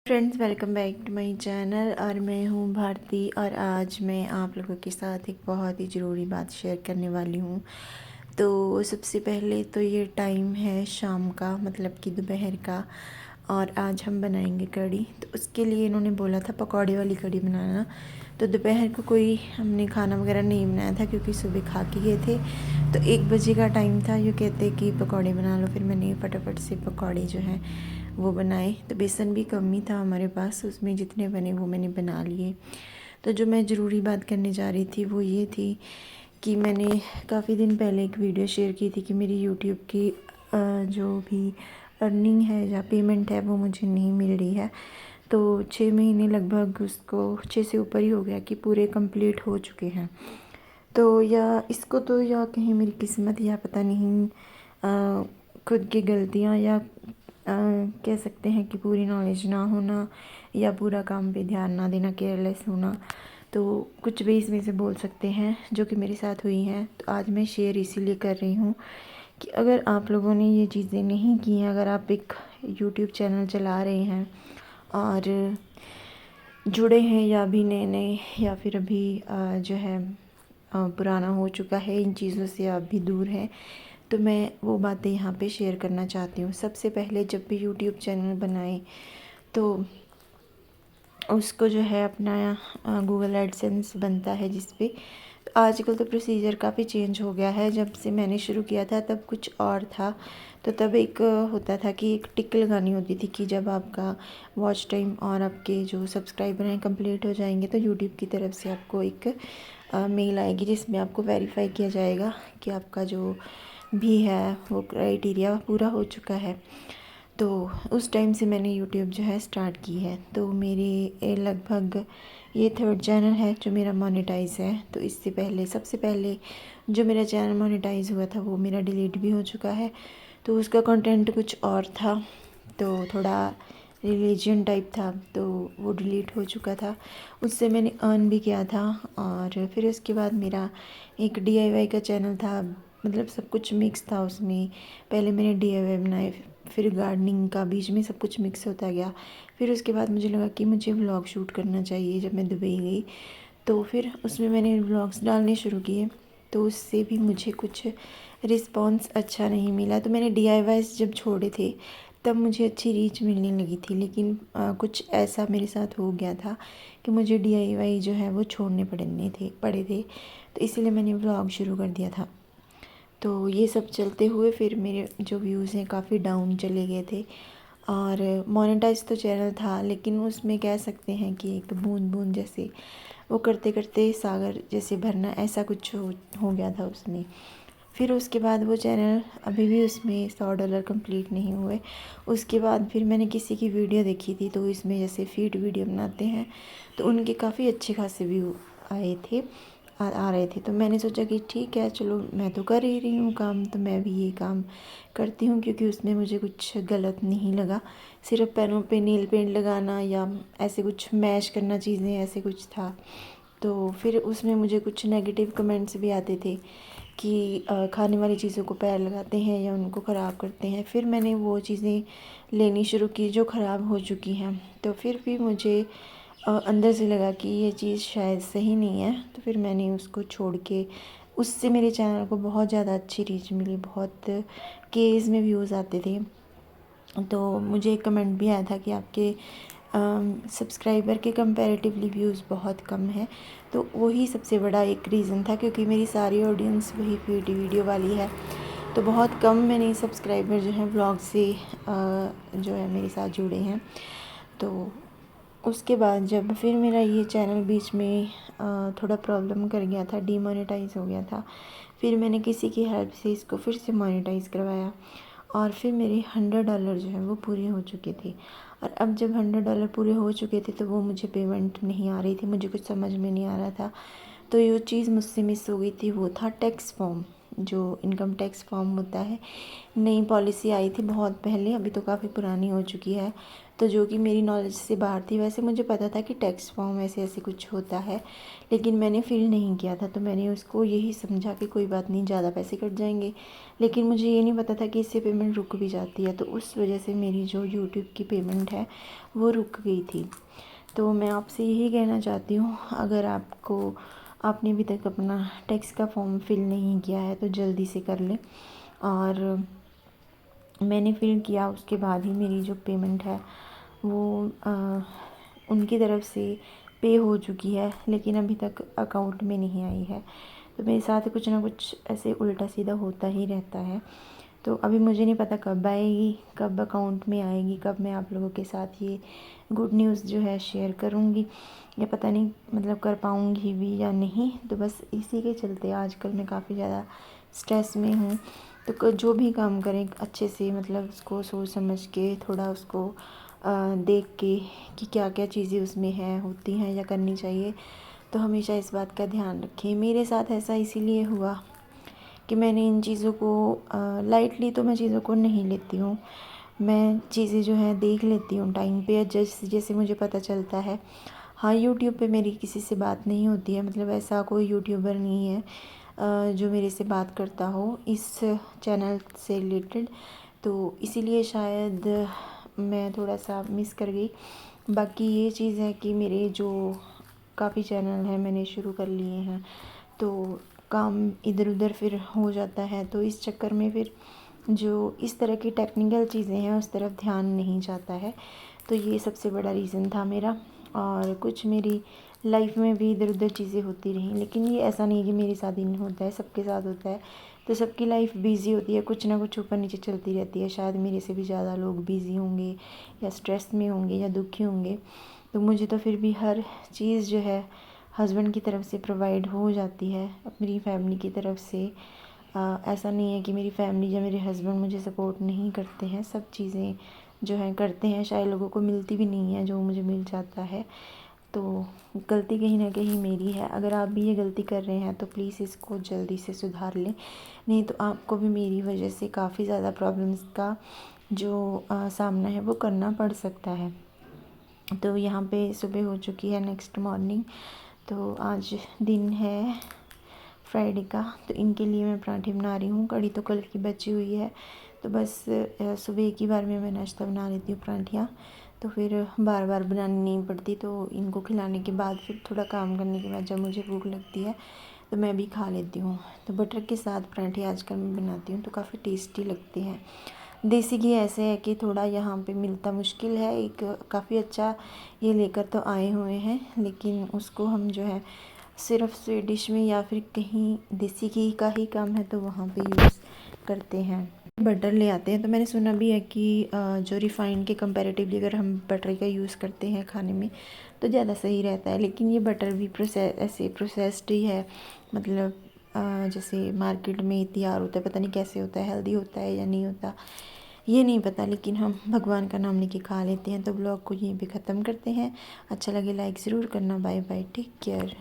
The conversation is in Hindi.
Friends, welcome back to my channel और मैं हूं भारती। और आज मैं आप लोगों के साथ एक बहुत ही ज़रूरी बात शेयर करने वाली हूं। तो सबसे पहले तो ये टाइम है शाम का, मतलब कि दोपहर का, और आज हम बनाएंगे कढ़ी। तो उसके लिए इन्होंने बोला था पकौड़े वाली कढ़ी बनाना। तो दोपहर को कोई हमने खाना वगैरह नहीं बनाया था क्योंकि सुबह खा के गए थे। तो 1 बजे का टाइम था। ये कहते कि पकौड़े बना लो, फिर मैंने फटाफट से पकौड़े जो हैं वो बनाए। तो बेसन भी कम ही था हमारे पास, उसमें जितने बने वो मैंने बना लिए। तो जो मैं ज़रूरी बात करने जा रही थी वो ये थी कि मैंने काफ़ी दिन पहले एक वीडियो शेयर की थी कि मेरी यूट्यूब की जो भी अर्निंग है या पेमेंट है वो मुझे नहीं मिल रही है। तो 6 महीने लगभग, उसको 6 से ऊपर ही हो गया कि पूरे कंप्लीट हो चुके हैं। तो या इसको तो या कहीं मेरी किस्मत या पता नहीं खुद की गलतियाँ, या कह सकते हैं कि पूरी नॉलेज ना होना, या पूरा काम पे ध्यान ना देना, केयरलेस होना। तो कुछ भी इसमें से बोल सकते हैं जो कि मेरे साथ हुई हैं। तो आज मैं शेयर इसीलिए कर रही हूँ कि अगर आप लोगों ने ये चीज़ें नहीं की हैं, अगर आप एक यूट्यूब चैनल चला रहे हैं और जुड़े हैं, या अभी नए नए, या फिर अभी जो है पुराना हो चुका है, इन चीज़ों से आप भी दूर हैं, तो मैं वो बातें यहाँ पे शेयर करना चाहती हूँ। सबसे पहले जब भी यूट्यूब चैनल बनाएं तो उसको जो है अपना गूगल एडसेंस बनता है जिस पे। तो आजकल तो प्रोसीजर काफ़ी चेंज हो गया है। जब से मैंने शुरू किया था तब कुछ और था। तो तब एक होता था कि एक टिक लगानी होती थी कि जब आपका वॉच टाइम और आपके जो सब्सक्राइबर हैं कंप्लीट हो जाएंगे तो यूट्यूब की तरफ से आपको एक मेल आएगी जिसमें आपको वेरीफाई किया जाएगा कि आपका जो भी है वो क्राइटेरिया पूरा हो चुका है। तो उस टाइम से मैंने यूट्यूब जो है स्टार्ट की है। तो मेरी लगभग ये 3rd चैनल है जो मेरा मोनेटाइज है। तो इससे पहले, सबसे पहले जो मेरा चैनल मोनेटाइज हुआ था वो मेरा डिलीट भी हो चुका है। तो उसका कंटेंट कुछ और था, तो थोड़ा रिलीजन टाइप था, तो वो डिलीट हो चुका था। उससे मैंने अर्न भी किया था। और फिर उसके बाद मेरा एक DIY का चैनल था, मतलब सब कुछ मिक्स था उसमें। पहले मैंने DIY बनाए, फिर गार्डनिंग का, बीच में सब कुछ मिक्स होता गया। फिर उसके बाद मुझे लगा कि मुझे व्लॉग शूट करना चाहिए। जब मैं दुबई गई तो फिर उसमें मैंने व्लॉग्स डालने शुरू किए। तो उससे भी मुझे कुछ रिस्पॉन्स अच्छा नहीं मिला। तो मैंने DIYs जब छोड़े थे तब मुझे अच्छी रीच मिलने लगी थी। लेकिन कुछ ऐसा मेरे साथ हो गया था कि मुझे DIY जो है वो छोड़ने पड़े थे। तो इसीलिए मैंने व्लॉग शुरू कर दिया था। तो ये सब चलते हुए फिर मेरे जो व्यूज़ हैं काफ़ी डाउन चले गए थे। और मोनेटाइज तो चैनल था, लेकिन उसमें कह सकते हैं कि एक बूंद बूंद जैसे वो करते करते सागर जैसे भरना, ऐसा कुछ हो गया था उसमें। फिर उसके बाद वो चैनल अभी भी उसमें $100 कंप्लीट नहीं हुए। उसके बाद फिर मैंने किसी की वीडियो देखी थी, तो इसमें जैसे फीड वीडियो बनाते हैं तो उनके काफ़ी अच्छे खासे व्यू आए थे, आ रहे थे। तो मैंने सोचा कि ठीक है, चलो मैं तो कर ही रही हूँ काम, तो मैं भी ये काम करती हूँ, क्योंकि उसमें मुझे कुछ गलत नहीं लगा। सिर्फ पैरों पे नील पेंट लगाना या ऐसे कुछ मैश करना चीज़ें, ऐसे कुछ था। तो फिर उसमें मुझे कुछ नेगेटिव कमेंट्स भी आते थे कि खाने वाली चीज़ों को पैर लगाते हैं या उनको ख़राब करते हैं। फिर मैंने वो चीज़ें लेनी शुरू की जो ख़राब हो चुकी हैं। तो फिर भी मुझे अंदर से लगा कि ये चीज़ शायद सही नहीं है। तो फिर मैंने उसको छोड़ के, उससे मेरे चैनल को बहुत ज़्यादा अच्छी रीच मिली, बहुत केस में व्यूज़ आते थे। तो मुझे एक कमेंट भी आया था कि आपके सब्सक्राइबर के कंपैरेटिवली व्यूज़ बहुत कम है। तो वही सबसे बड़ा एक रीज़न था, क्योंकि मेरी सारी ऑडियंस वही वीडियो वाली है। तो बहुत कम मैंने सब्सक्राइबर जो हैं व्लॉग से जो है मेरे साथ जुड़े हैं। तो उसके बाद जब फिर मेरा ये चैनल बीच में थोड़ा प्रॉब्लम कर गया था, डीमोनेटाइज हो गया था, फिर मैंने किसी की हेल्प से इसको फिर से मोनेटाइज करवाया। और फिर मेरे $100 जो है वो पूरे हो चुके थे। और अब जब $100 पूरे हो चुके थे तो वो मुझे पेमेंट नहीं आ रही थी, मुझे कुछ समझ में नहीं आ रहा था। तो ये चीज़ मुझसे मिस हो गई थी, वो था टैक्स फॉर्म, जो इनकम टैक्स फॉर्म होता है। नई पॉलिसी आई थी बहुत पहले, अभी तो काफ़ी पुरानी हो चुकी है। तो जो कि मेरी नॉलेज से बाहर थी। वैसे मुझे पता था कि टैक्स फॉर्म ऐसे ऐसे कुछ होता है, लेकिन मैंने फ़िल नहीं किया था। तो मैंने उसको यही समझा कि कोई बात नहीं, ज़्यादा पैसे कट जाएंगे, लेकिन मुझे ये नहीं पता था कि इससे पेमेंट रुक भी जाती है। तो उस वजह से मेरी जो यूट्यूब की पेमेंट है वो रुक गई थी। तो मैं आपसे यही कहना चाहती हूँ, अगर आपने अभी तक अपना टैक्स का फॉर्म फ़िल नहीं किया है तो जल्दी से कर लें। और मैंने फ़िल किया, उसके बाद ही मेरी जो पेमेंट है वो उनकी तरफ से पे हो चुकी है, लेकिन अभी तक अकाउंट में नहीं आई है। तो मेरे साथ कुछ ना कुछ ऐसे उल्टा सीधा होता ही रहता है। तो अभी मुझे नहीं पता कब आएगी, कब अकाउंट में आएगी, कब मैं आप लोगों के साथ ये गुड न्यूज़ जो है शेयर करूँगी, या पता नहीं मतलब कर पाऊँगी भी या नहीं। तो बस इसी के चलते आजकल मैं काफ़ी ज़्यादा स्ट्रेस में हूँ। तो जो भी काम करें अच्छे से, मतलब उसको सोच समझ के, थोड़ा उसको देख के कि क्या क्या चीज़ें उसमें हैं, होती हैं या करनी चाहिए। तो हमेशा इस बात का ध्यान रखें। मेरे साथ ऐसा इसीलिए हुआ कि मैंने इन चीज़ों को लाइटली तो मैं चीज़ों को नहीं लेती हूँ। मैं चीज़ें जो है देख लेती हूँ टाइम पे, जैसे जैसे मुझे पता चलता है। हाँ, यूट्यूब पे मेरी किसी से बात नहीं होती है, मतलब ऐसा कोई यूट्यूबर नहीं है जो मेरे से बात करता हो इस चैनल से रिलेटेड। तो इसीलिए शायद मैं थोड़ा सा मिस कर गई। बाकी ये चीज़ है कि मेरे जो काफ़ी चैनल हैं मैंने शुरू कर लिए हैं, तो काम इधर उधर फिर हो जाता है। तो इस चक्कर में फिर जो इस तरह की टेक्निकल चीज़ें हैं उस तरफ ध्यान नहीं जाता है। तो ये सबसे बड़ा रीज़न था मेरा। और कुछ मेरी लाइफ में भी इधर उधर चीज़ें होती रहीं, लेकिन ये ऐसा नहीं कि मेरे साथ ही नहीं होता है, सबके साथ होता है। तो सबकी लाइफ बिज़ी होती है, कुछ ना कुछ ऊपर नीचे चलती रहती है। शायद मेरे से भी ज़्यादा लोग बिज़ी होंगे या स्ट्रेस में होंगे या दुखी होंगे। तो मुझे तो फिर भी हर चीज़ जो है हस्बैंड की तरफ से प्रोवाइड हो जाती है, अपनी फैमिली की तरफ से। ऐसा नहीं है कि मेरी फैमिली या मेरे हस्बैंड मुझे सपोर्ट नहीं करते हैं, सब चीज़ें जो हैं करते हैं। शायद लोगों को मिलती भी नहीं है जो मुझे मिल जाता है। तो गलती कहीं ना कहीं मेरी है। अगर आप भी ये गलती कर रहे हैं तो प्लीज़ इसको जल्दी से सुधार लें, नहीं तो आपको भी मेरी वजह से काफ़ी ज़्यादा प्रॉब्लम्स का जो सामना है वो करना पड़ सकता है। तो यहाँ पे सुबह हो चुकी है, नेक्स्ट मॉर्निंग। तो आज दिन है फ्राइडे का, तो इनके लिए मैं पराठे बना रही हूँ। कढ़ी तो कल की बची हुई है, तो बस सुबह एक ही बार में मैं नाश्ता बना लेती हूँ पराठियाँ, तो फिर बार बार बनानी नहीं पड़ती। तो इनको खिलाने के बाद फिर थोड़ा काम करने के बाद जब मुझे भूख लगती है तो मैं भी खा लेती हूँ। तो बटर के साथ पराठे आजकल मैं बनाती हूँ, तो काफ़ी टेस्टी लगते हैं। देसी घी ऐसे है कि थोड़ा यहाँ पे मिलता मुश्किल है। एक काफ़ी अच्छा ये लेकर तो आए हुए हैं, लेकिन उसको हम जो है सिर्फ स्वीडिश में या फिर कहीं देसी घी का ही काम है तो वहाँ पे यूज़ करते हैं। बटर ले आते हैं, तो मैंने सुना भी है कि जो रिफ़ाइंड के कंपैरेटिवली अगर हम बटर का यूज़ करते हैं खाने में तो ज़्यादा सही रहता है। लेकिन ये बटर भी प्रोसेस्ड ही है, मतलब जैसे मार्केट में तैयार होता है, पता नहीं कैसे होता है, हेल्दी होता है या नहीं होता ये नहीं पता। लेकिन हम भगवान का नाम लेके खा लेते हैं। तो ब्लॉग को यहीं पे ख़त्म करते हैं। अच्छा लगे लाइक ज़रूर करना। Bye bye, take care.